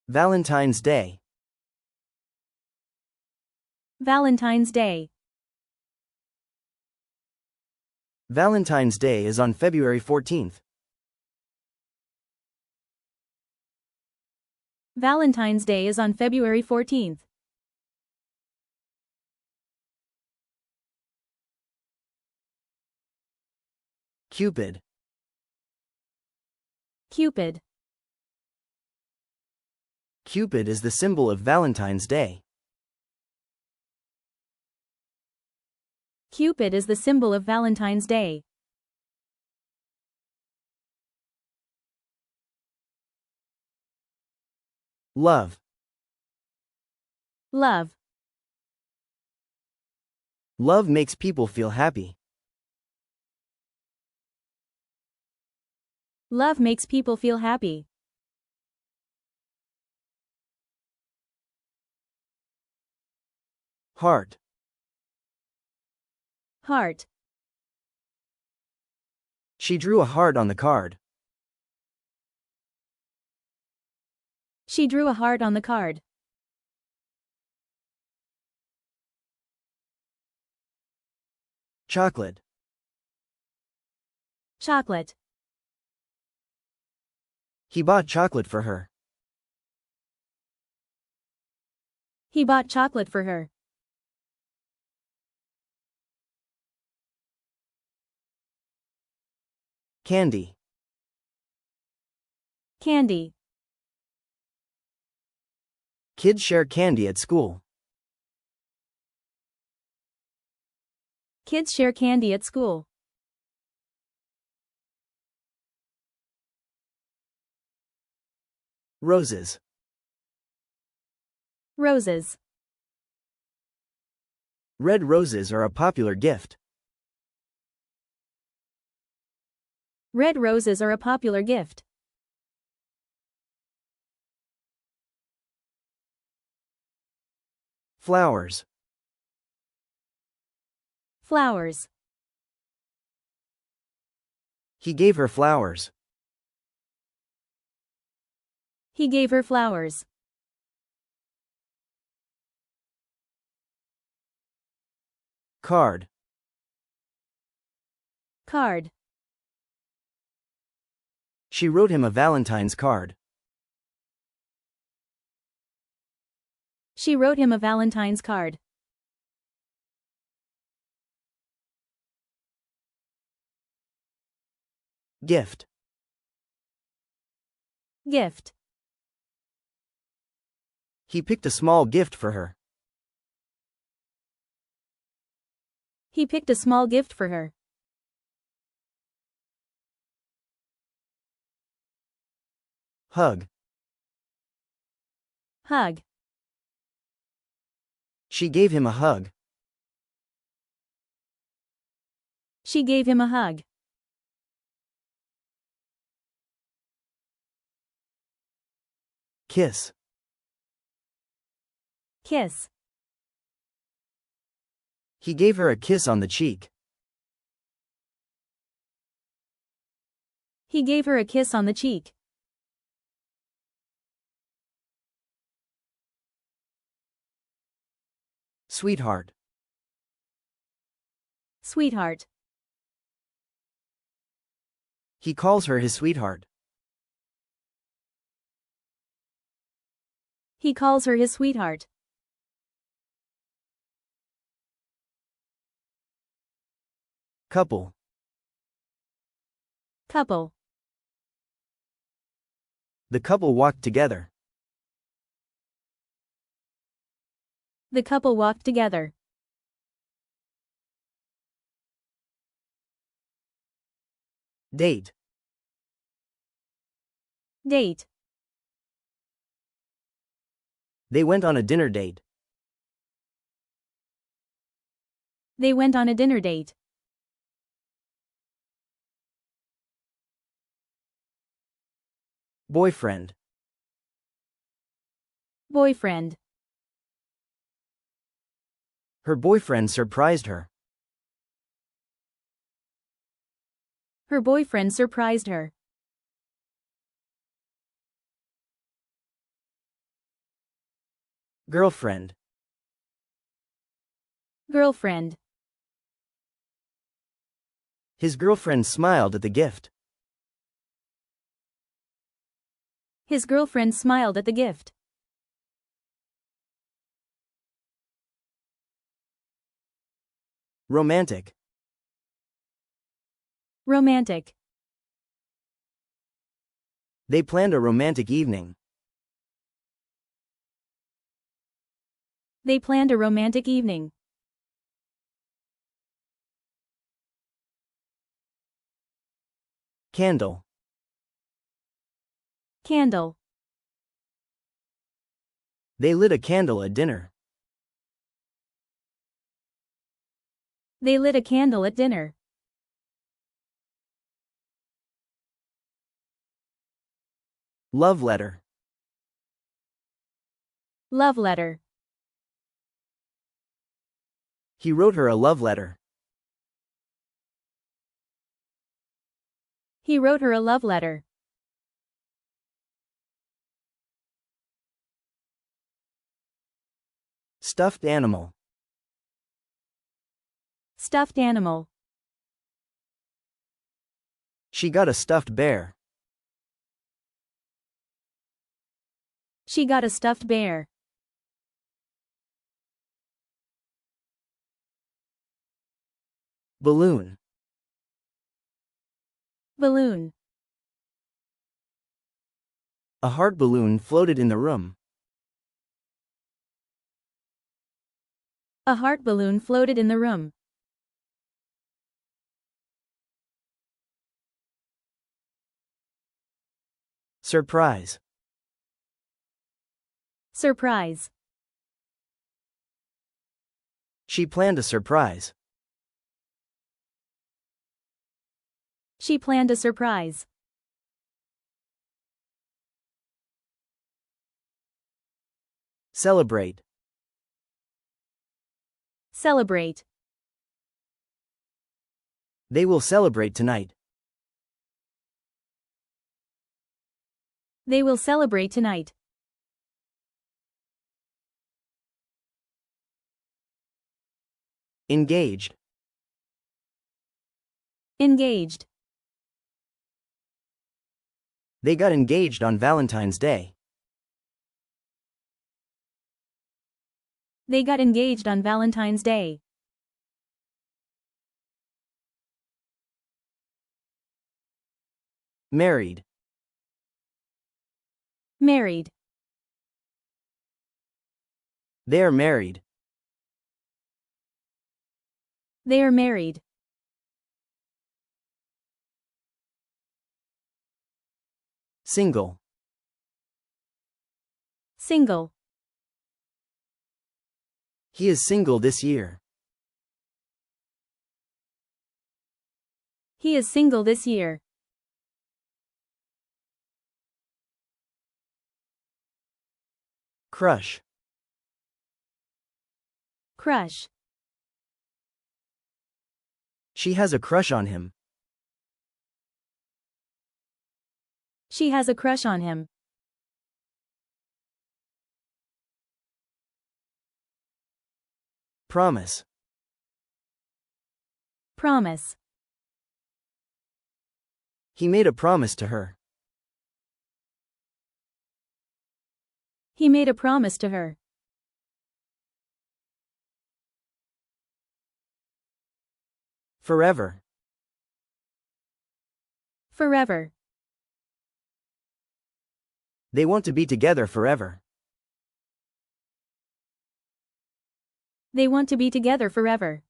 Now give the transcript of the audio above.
Valentine's Day. Valentine's Day. Valentine's Day is on February 14th. Valentine's Day is on February 14th. Cupid. Cupid. Cupid is the symbol of Valentine's Day. Cupid is the symbol of Valentine's Day. Love. Love. Love makes people feel happy. Love makes people feel happy. Heart. Heart. She drew a heart on the card. She drew a heart on the card. Chocolate. Chocolate. He bought chocolate for her. He bought chocolate for her. Candy. Candy. Kids share candy at school. Kids share candy at school. Roses. Roses. Red roses are a popular gift. Red roses are a popular gift. Flowers. Flowers. He gave her flowers. He gave her flowers. Card. Card. She wrote him a Valentine's card. She wrote him a Valentine's card. Gift. Gift. He picked a small gift for her. He picked a small gift for her. Hug. Hug. She gave him a hug. She gave him a hug. Kiss. Kiss. He gave her a kiss on the cheek. He gave her a kiss on the cheek. Sweetheart. Sweetheart. He calls her his sweetheart. He calls her his sweetheart. Couple. Couple. The couple walked together. The couple walked together. Date. Date. They went on a dinner date. They went on a dinner date. Boyfriend. Boyfriend. Her boyfriend surprised her. Her boyfriend surprised her. Girlfriend. Girlfriend. His girlfriend smiled at the gift. His girlfriend smiled at the gift. Romantic. Romantic. They planned a romantic evening. They planned a romantic evening. Candle. Candle. They lit a candle at dinner. They lit a candle at dinner. Love letter. Love letter. He wrote her a love letter. He wrote her a love letter. Stuffed animal. Stuffed animal. She got a stuffed bear. She got a stuffed bear. Balloon. Balloon. A heart balloon floated in the room. A heart balloon floated in the room. Surprise. Surprise. She planned a surprise. She planned a surprise. Celebrate. Celebrate. They will celebrate tonight. They will celebrate tonight. Engaged. Engaged. They got engaged on Valentine's Day. They got engaged on Valentine's Day. Married. Married. They are married. They are married. Single. Single. He is single this year. He is single this year. Crush. Crush. She has a crush on him. She has a crush on him. Promise. Promise. He made a promise to her. He made a promise to her. Forever. Forever. They want to be together forever. They want to be together forever.